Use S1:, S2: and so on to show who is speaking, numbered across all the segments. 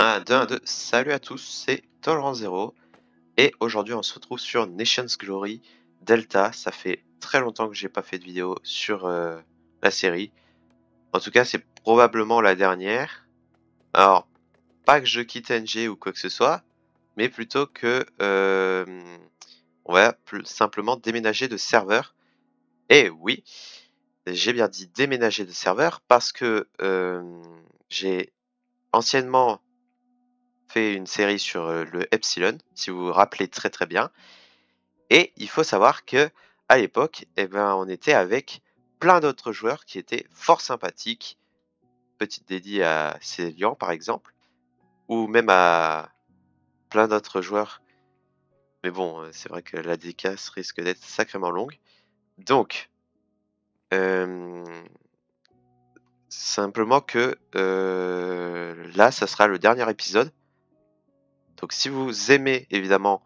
S1: 1, 2, 1, 2. Salut à tous, c'est Tolerant Zero. Et aujourd'hui, on se retrouve sur Nations Glory Delta. Ça fait très longtemps que j'ai pas fait de vidéo sur la série. En tout cas, c'est probablement la dernière. Alors, pas que je quitte NG ou quoi que ce soit, mais plutôt que on va simplement déménager de serveur. Et oui, j'ai bien dit déménager de serveur parce que j'ai anciennement fait une série sur le Epsilon, si vous vous rappelez très bien. Et il faut savoir que à l'époque, eh ben, on était avec plein d'autres joueurs qui étaient fort sympathiques. Petite dédie à Célian par exemple, ou même à plein d'autres joueurs. Mais bon, c'est vrai que la dédicace risque d'être sacrément longue. Donc, euh, simplement que là, ça sera le dernier épisode. Donc si vous aimez évidemment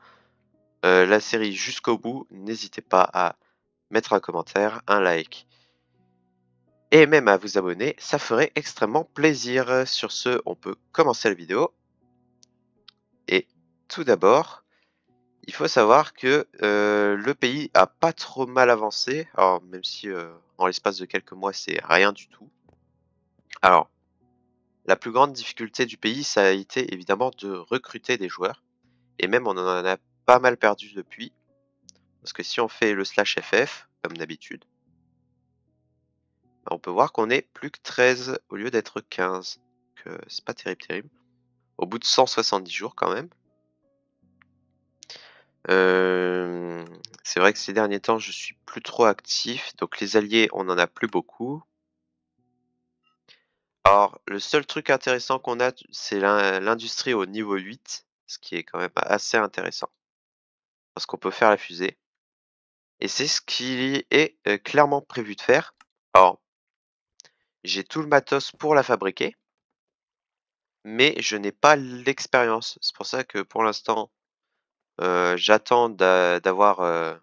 S1: la série jusqu'au bout, n'hésitez pas à mettre un commentaire, un like et même à vous abonner, ça ferait extrêmement plaisir. Sur ce, on peut commencer la vidéo. Et tout d'abord, il faut savoir que le pays a pas trop mal avancé, alors même si en l'espace de quelques mois c'est rien du tout. Alors, la plus grande difficulté du pays, ça a été évidemment de recruter des joueurs, et même on en a pas mal perdu depuis, parce que si on fait le /FF, comme d'habitude, on peut voir qu'on est plus que 13 au lieu d'être 15. Donc c'est pas terrible. Au bout de 170 jours quand même. C'est vrai que ces derniers temps, je suis plus trop actif. Donc les alliés, on en a plus beaucoup. Alors, le seul truc intéressant qu'on a, c'est l'industrie au niveau 8, ce qui est quand même assez intéressant. Parce qu'on peut faire la fusée. Et c'est ce qui est clairement prévu de faire. Alors, j'ai tout le matos pour la fabriquer, mais je n'ai pas l'expérience. C'est pour ça que pour l'instant, j'attends d'avoir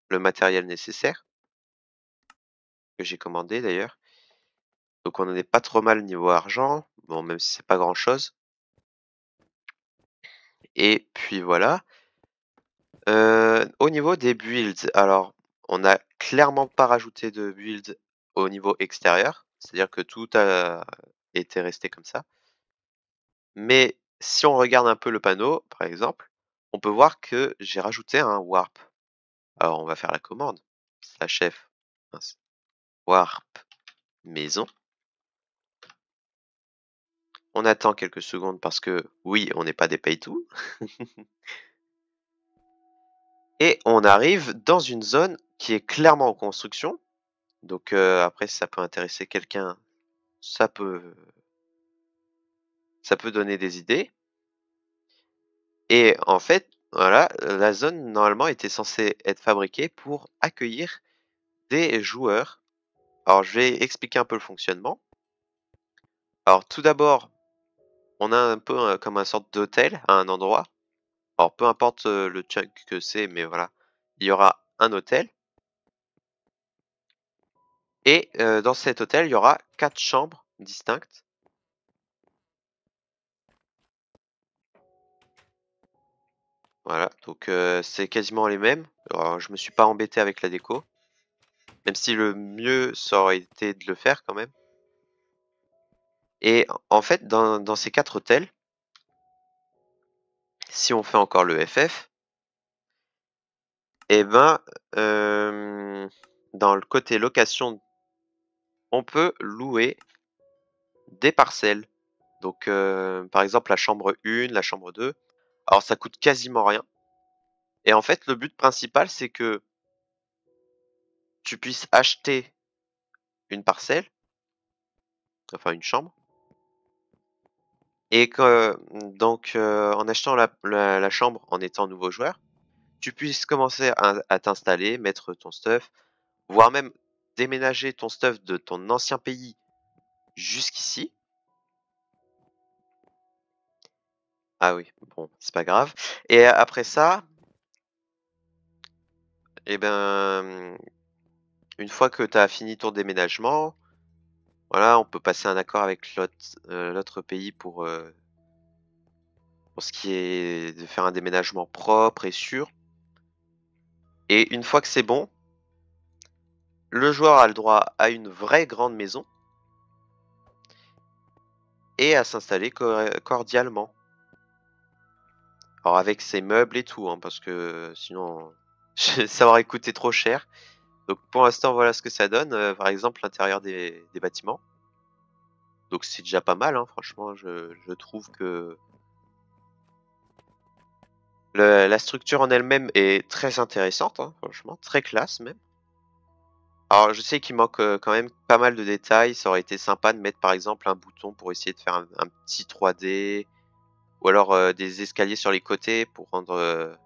S1: le matériel nécessaire, que j'ai commandé d'ailleurs. Donc on n'en est pas trop mal niveau argent, bon même si c'est pas grand chose. Et puis voilà. Au niveau des builds, alors on n'a clairement pas rajouté de build au niveau extérieur, c'est-à-dire que tout a été resté comme ça. Mais si on regarde un peu le panneau, par exemple, on peut voir que j'ai rajouté un warp. Alors on va faire la commande. /f warp maison. On attend quelques secondes parce que oui, on n'est pas des pay-to. Et on arrive dans une zone qui est clairement en construction. Donc après, si ça peut intéresser quelqu'un, ça peut donner des idées. Et en fait, voilà, la zone normalement était censée être fabriquée pour accueillir des joueurs. Alors je vais expliquer un peu le fonctionnement. Alors tout d'abord, on a un peu comme un sorte d'hôtel à un endroit. Alors peu importe le chunk que c'est, mais voilà, il y aura un hôtel. Et dans cet hôtel, il y aura 4 chambres distinctes. Voilà, donc c'est quasiment les mêmes. Alors, je me suis pas embêté avec la déco, même si le mieux ça aurait été de le faire quand même. Et en fait, dans ces 4 hôtels, si on fait encore le FF, eh ben, dans le côté location, on peut louer des parcelles. Donc, par exemple, la chambre 1, la chambre 2. Alors, ça coûte quasiment rien. Et en fait, le but principal, c'est que tu puisses acheter une parcelle, enfin une chambre, et que donc en achetant la chambre en étant nouveau joueur, tu puisses commencer à t'installer, mettre ton stuff, voire même déménager ton stuff de ton ancien pays jusqu'ici. Ah oui, bon, c'est pas grave. Et après ça, eh ben, une fois que tu as fini ton déménagement, voilà, on peut passer un accord avec l'autre pays pour pour ce qui est de faire un déménagement propre et sûr. Et une fois que c'est bon, le joueur a le droit à une vraie grande maison et à s'installer cordialement. Alors avec ses meubles et tout, hein, parce que sinon ça aurait coûté trop cher. Donc pour l'instant, voilà ce que ça donne. Par exemple, l'intérieur des bâtiments. Donc c'est déjà pas mal, hein, franchement, je trouve que la structure en elle-même est très intéressante, hein, franchement, très classe même. Alors je sais qu'il manque quand même pas mal de détails. Ça aurait été sympa de mettre par exemple un bouton pour essayer de faire un petit 3D, ou alors des escaliers sur les côtés pour rendre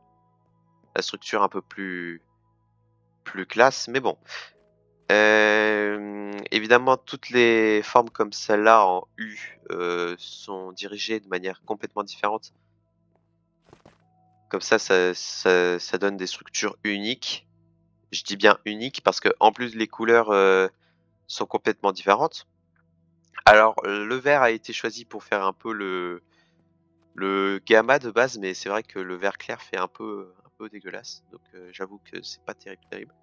S1: la structure un peu plus classe. Mais bon, évidemment, toutes les formes comme celle-là en U sont dirigées de manière complètement différente. Comme ça donne des structures uniques. Je dis bien uniques parce que en plus les couleurs sont complètement différentes. Alors le vert a été choisi pour faire un peu le gamma de base, mais c'est vrai que le vert clair fait un peu dégueulasse. Donc j'avoue que c'est pas terrible.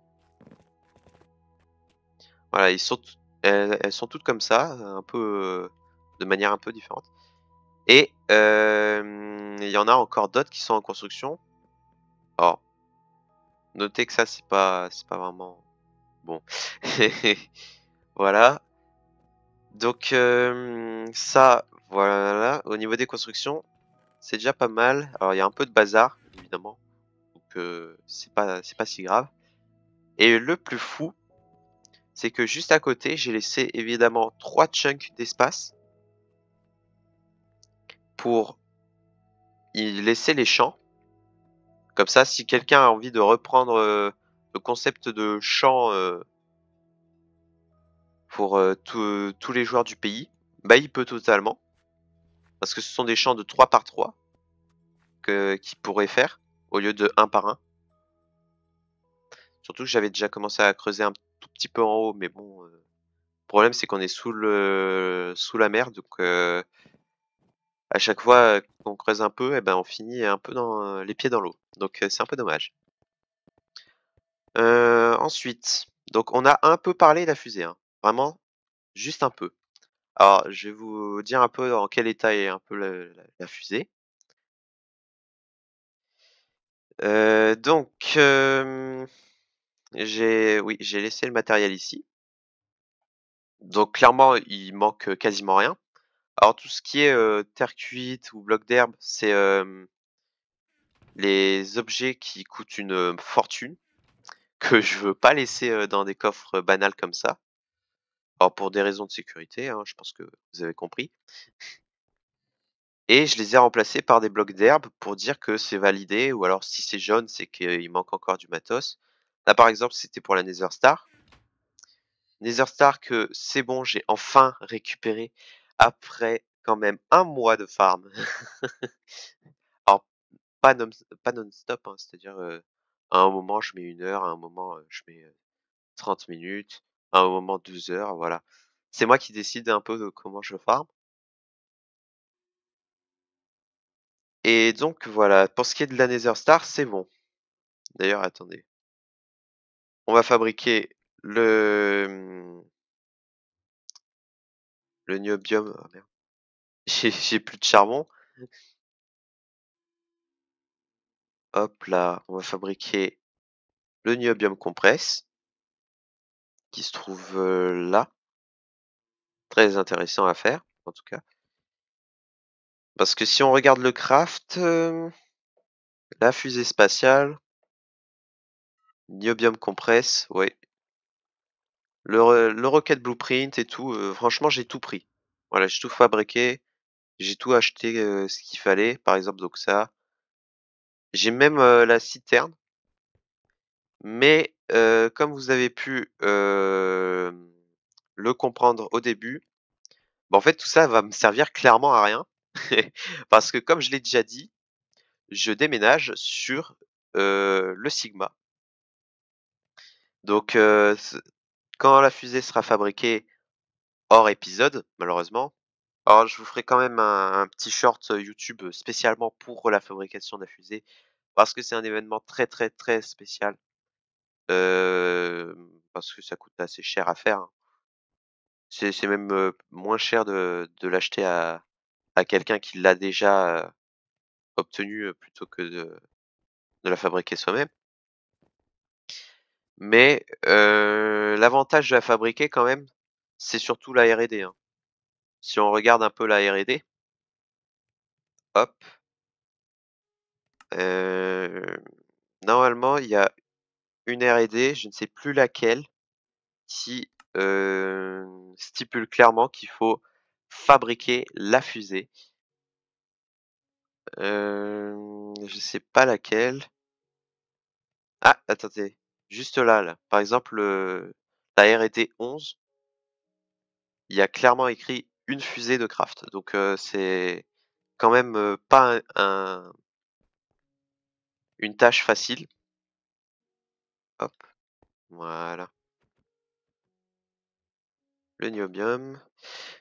S1: Voilà, elles sont toutes comme ça, un peu de manière un peu différente. Et il y en a encore d'autres qui sont en construction. Alors, notez que ça c'est pas vraiment bon. Voilà. Donc ça, voilà. Au niveau des constructions, c'est déjà pas mal. Alors il y a un peu de bazar, évidemment. Donc c'est pas si grave. Et le plus fou, c'est que juste à côté, j'ai laissé évidemment 3 chunks d'espace pour y laisser les champs. Comme ça, si quelqu'un a envie de reprendre le concept de champ pour tous les joueurs du pays, bah il peut totalement. Parce que ce sont des champs de 3 par 3 qu'il pourrait faire au lieu de 1 par 1. Surtout que j'avais déjà commencé à creuser un tout petit peu en haut, mais bon, le problème c'est qu'on est sous la mer, donc à chaque fois qu'on creuse un peu, et ben on finit un peu dans les pieds dans l'eau. Donc c'est un peu dommage. Ensuite, donc on a un peu parlé de la fusée, hein. Vraiment, juste un peu. Alors, je vais vous dire un peu en quel état est un peu la fusée. Donc, j'ai laissé le matériel ici. Donc clairement, il manque quasiment rien. Alors tout ce qui est terre cuite ou bloc d'herbe, c'est les objets qui coûtent une fortune que je veux pas laisser dans des coffres banals comme ça. Alors pour des raisons de sécurité, hein, je pense que vous avez compris. Et je les ai remplacés par des blocs d'herbe pour dire que c'est validé, ou alors si c'est jaune, c'est qu'il manque encore du matos. Là par exemple, c'était pour la Nether Star. Nether Star que c'est bon, j'ai enfin récupéré après quand même un mois de farm. Alors pas non, pas non-stop, hein, c'est-à-dire à un moment je mets 1 heure, à un moment je mets 30 minutes, à un moment 12 heures, voilà. C'est moi qui décide un peu de comment je farm. Et donc voilà, pour ce qui est de la Nether Star, c'est bon. D'ailleurs, attendez. On va fabriquer le niobium. Oh merde. J'ai plus de charbon. Hop là, on va fabriquer le niobium compresse qui se trouve là. Très intéressant à faire, en tout cas. Parce que si on regarde le craft, la fusée spatiale, niobium compresse, ouais. Le Rocket Blueprint et tout, franchement, j'ai tout pris. Voilà, j'ai tout fabriqué, j'ai tout acheté ce qu'il fallait, par exemple, donc ça. J'ai même la citerne, mais comme vous avez pu le comprendre au début, bah, en fait, tout ça va me servir clairement à rien. Parce que comme je l'ai déjà dit, je déménage sur le Sigma. Donc, quand la fusée sera fabriquée hors épisode, malheureusement, Alors je vous ferai quand même un petit short YouTube spécialement pour la fabrication de la fusée, parce que c'est un événement très, très, très spécial. Parce que ça coûte assez cher à faire, hein. C'est même, moins cher de l'acheter à quelqu'un qui l'a déjà, obtenu, plutôt que de la fabriquer soi-même. Mais, l'avantage de la fabriquer quand même, c'est surtout la R&D, hein. Si on regarde un peu la R&D, hop, heu, normalement il y a une R&D, je ne sais plus laquelle, qui, stipule clairement qu'il faut fabriquer la fusée. Je sais pas laquelle. Ah, attendez, juste là, par exemple, la R&D 11, il y a clairement écrit une fusée de craft. Donc, c'est quand même, pas une tâche facile. Hop, voilà, le niobium.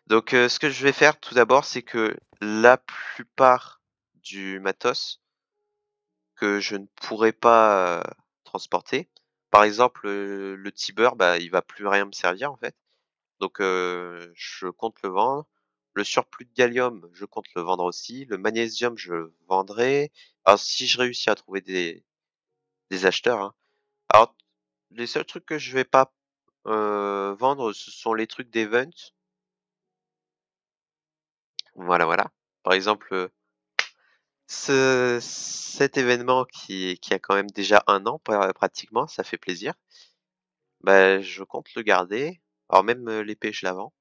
S1: Donc, ce que je vais faire tout d'abord, c'est que la plupart du matos que je ne pourrai pas, transporter, par exemple, le Tibber, bah, il va plus rien me servir en fait. Donc, je compte le vendre. Le surplus de gallium, je compte le vendre aussi. Le magnésium, je le vendrai. Alors si je réussis à trouver des acheteurs, hein. Alors, les seuls trucs que je vais pas, vendre, ce sont les trucs d'event. Voilà, voilà. Par exemple, cet événement qui a quand même déjà 1 an pratiquement, ça fait plaisir. Bah, je compte le garder. Alors même, l'épée, je la vends.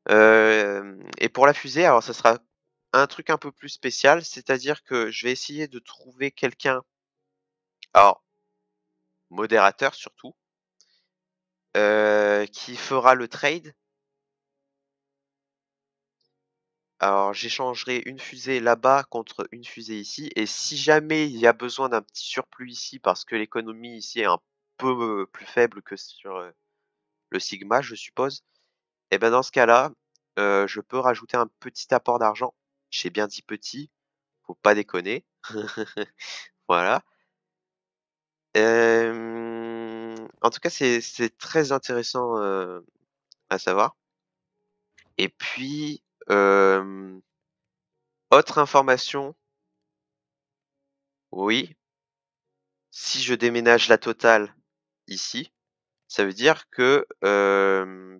S1: Et pour la fusée, alors ça sera un truc un peu plus spécial, c'est-à-dire que je vais essayer de trouver quelqu'un, alors modérateur surtout, qui fera le trade. Alors j'échangerai une fusée là-bas contre une fusée ici, et si jamais il y a besoin d'un petit surplus ici parce que l'économie ici est un peu, plus faible que sur, le Sigma, je suppose, et ben dans ce cas-là, je peux rajouter un petit apport d'argent. J'ai bien dit petit, faut pas déconner. Voilà. En tout cas, c'est très intéressant, à savoir. Et puis, autre information, oui, si je déménage la totale ici, ça veut dire que,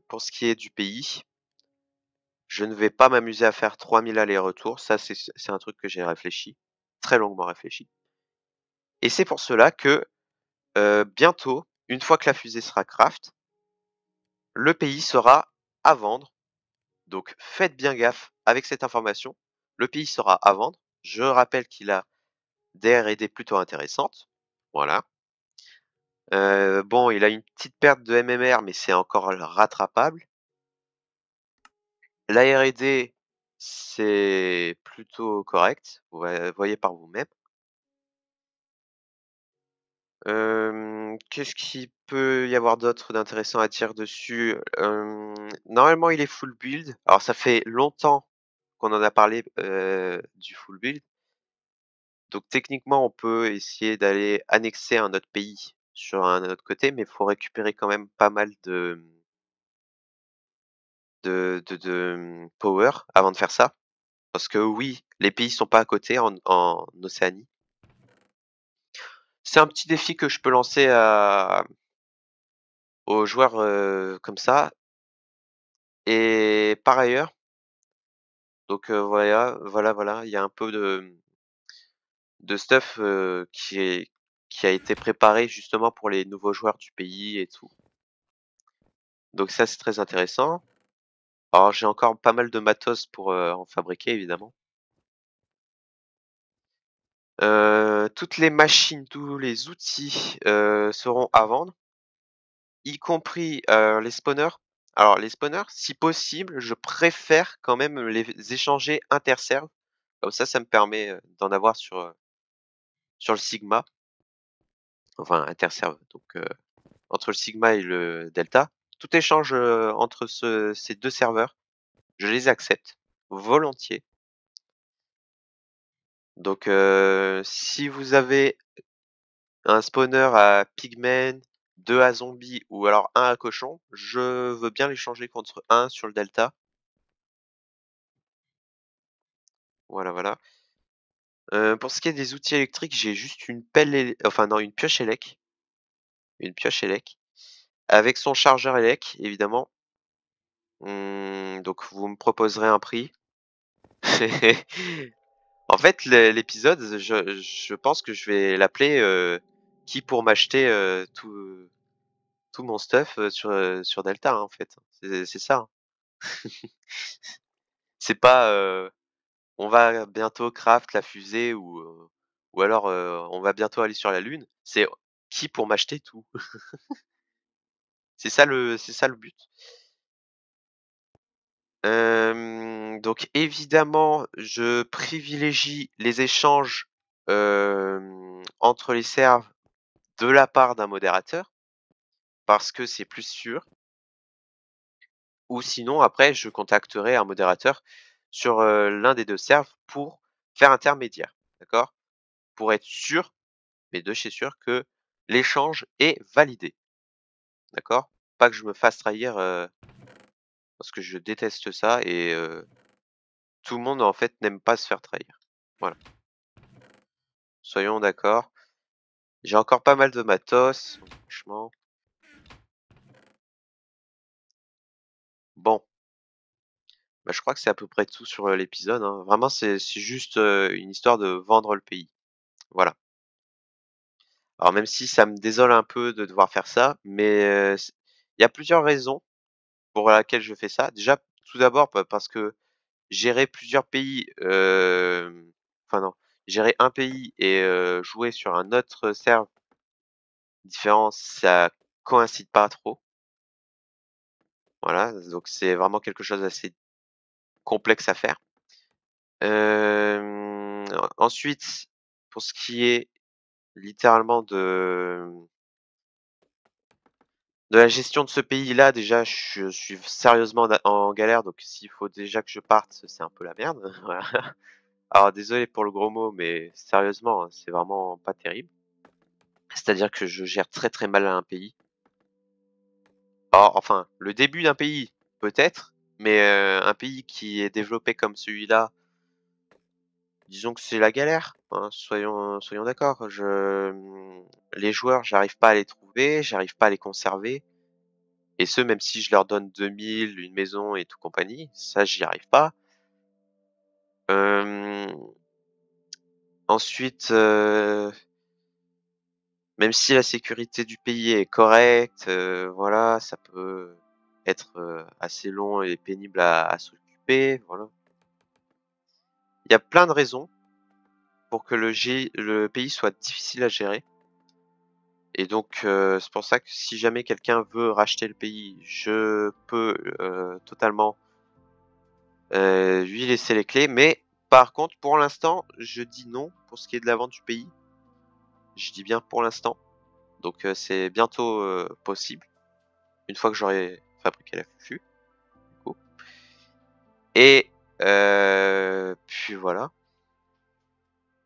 S1: pour ce qui est du pays, je ne vais pas m'amuser à faire 3000 allers-retours. Ça, c'est un truc que j'ai réfléchi, très longuement réfléchi. Et c'est pour cela que, bientôt, une fois que la fusée sera craft, le pays sera à vendre. Donc faites bien gaffe avec cette information. Le pays sera à vendre. Je rappelle qu'il a des R&D plutôt intéressantes. Voilà. Bon, il a une petite perte de MMR, mais c'est encore rattrapable. La R&D, c'est plutôt correct. Vous voyez par vous-même. Qu'est-ce qu'il peut y avoir d'autre d'intéressant à dire dessus? Normalement, il est full build. Alors ça fait longtemps qu'on en a parlé, du full build. Donc techniquement, on peut essayer d'aller annexer un autre pays sur un autre côté, mais il faut récupérer quand même pas mal de power avant de faire ça. Parce que oui, les pays sont pas à côté en Océanie. C'est un petit défi que je peux lancer aux joueurs, comme ça. Et par ailleurs, donc voilà, il y a un peu de stuff, qui a été préparé justement pour les nouveaux joueurs du pays et tout. Donc ça, c'est très intéressant. Alors j'ai encore pas mal de matos pour, en fabriquer évidemment. Toutes les machines, tous les outils, seront à vendre, y compris, les spawners. Alors les spawners, si possible, je préfère quand même les échanger interserves. Comme ça me permet, d'en avoir sur le Sigma, enfin interserve, donc entre le Sigma et le Delta. Tout échange entre ces deux serveurs, je les accepte volontiers. Donc si vous avez un spawner à pigmen, 2 à zombies ou alors 1 à cochon, je veux bien l'échanger contre 1 sur le delta. Voilà, voilà. Pour ce qui est des outils électriques, j'ai juste une pelle enfin non, une pioche élec. Une pioche élec avec son chargeur élec évidemment. Donc vous me proposerez un prix. En fait, l'épisode, je pense que je vais l'appeler Qui pour m'acheter tout mon stuff sur Delta, hein, en fait. C'est ça, hein. C'est pas on va bientôt craft la fusée ou alors on va bientôt aller sur la Lune. C'est qui pour m'acheter tout. C'est ça le but. Donc évidemment, je privilégie les échanges entre les servs de la part d'un modérateur parce que c'est plus sûr. Ou sinon, après, je contacterai un modérateur sur l'un des deux serveurs pour faire intermédiaire. D'accord? Pour être sûr, mais de chez sûr, que l'échange est validé. D'accord? Pas que je me fasse trahir parce que je déteste ça et tout le monde en fait n'aime pas se faire trahir. Voilà. Soyons d'accord. J'ai encore pas mal de matos, franchement. Bon, bah, je crois que c'est à peu près tout sur l'épisode, hein. Vraiment, c'est juste une histoire de vendre le pays. Voilà. Alors même si ça me désole un peu de devoir faire ça, mais il y a plusieurs raisons pour laquelle je fais ça. Déjà, tout d'abord parce que gérer plusieurs pays, enfin non, gérer un pays et jouer sur un autre serve différent, ça coïncide pas trop. Voilà, donc c'est vraiment quelque chose d'assez complexe à faire. Ensuite, pour ce qui est littéralement de la gestion de ce pays-là, déjà, je suis sérieusement en galère, donc s'il faut déjà que je parte, c'est un peu la merde. Voilà. Alors désolé pour le gros mot, mais sérieusement, hein, c'est vraiment pas terrible. C'est-à-dire que je gère très très mal un pays. Alors, enfin, le début d'un pays, peut-être, mais un pays qui est développé comme celui-là, disons que c'est la galère, hein, soyons d'accord. Les joueurs, j'arrive pas à les trouver, j'arrive pas à les conserver. Et ce, même si je leur donne 2000, une maison et tout compagnie, ça, j'y arrive pas. Ensuite, même si la sécurité du pays est correcte, voilà, ça peut être assez long et pénible à s'occuper, voilà. Il y a plein de raisons pour que le pays soit difficile à gérer. Et donc, c'est pour ça que si jamais quelqu'un veut racheter le pays, je peux totalement lui laisser les clés. Mais par contre, pour l'instant, je dis non pour ce qui est de la vente du pays. Je dis bien pour l'instant. Donc, c'est bientôt possible, une fois que j'aurai fabriqué la fufu. Du coup. Et puis voilà.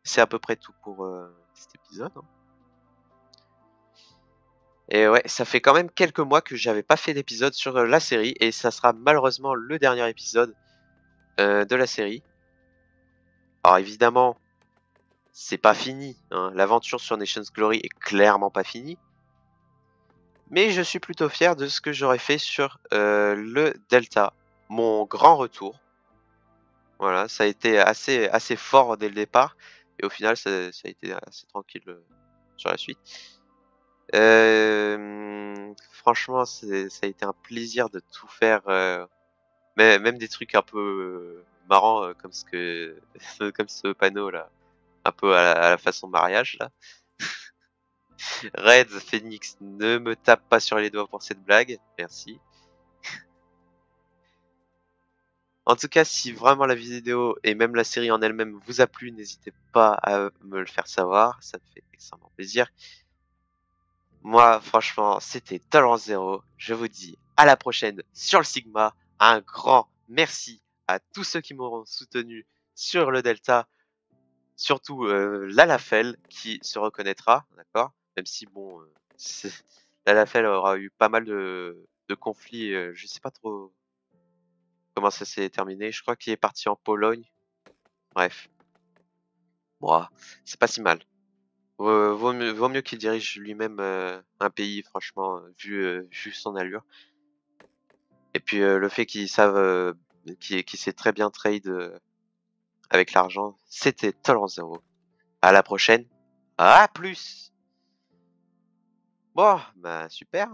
S1: C'est à peu près tout pour cet épisode, hein. Et ouais, ça fait quand même quelques mois que j'avais pas fait d'épisode sur la série et ça sera malheureusement le dernier épisode de la série. Alors évidemment, c'est pas fini, hein. L'aventure sur Nations Glory est clairement pas finie. Mais je suis plutôt fier de ce que j'aurais fait sur le Delta, mon grand retour. Voilà, ça a été assez fort dès le départ et au final ça a été assez tranquille sur la suite. Franchement, ça a été un plaisir de tout faire, mais même des trucs un peu marrants comme comme ce panneau là, un peu à la façon mariage là. Red Phoenix, ne me tape pas sur les doigts pour cette blague, merci. En tout cas, si vraiment la vidéo et même la série en elle-même vous a plu, n'hésitez pas à me le faire savoir, ça me fait extrêmement plaisir. Moi, franchement, c'était Talent Zero. Je vous dis à la prochaine sur le Sigma. Un grand merci à tous ceux qui m'auront soutenu sur le Delta. Surtout Lalafell qui se reconnaîtra, d'accord? Même si bon, Lalafell aura eu pas mal de conflits, je sais pas trop comment ça s'est terminé. Je crois qu'il est parti en Pologne. Bref, bon, c'est pas si mal. Vaut mieux qu'il dirige lui-même un pays, franchement, vu son allure. Et puis le fait qu'il savent, qu'il sait très bien trade avec l'argent, c'était Tolerance Zero. À la prochaine. À plus! Bon, bah super.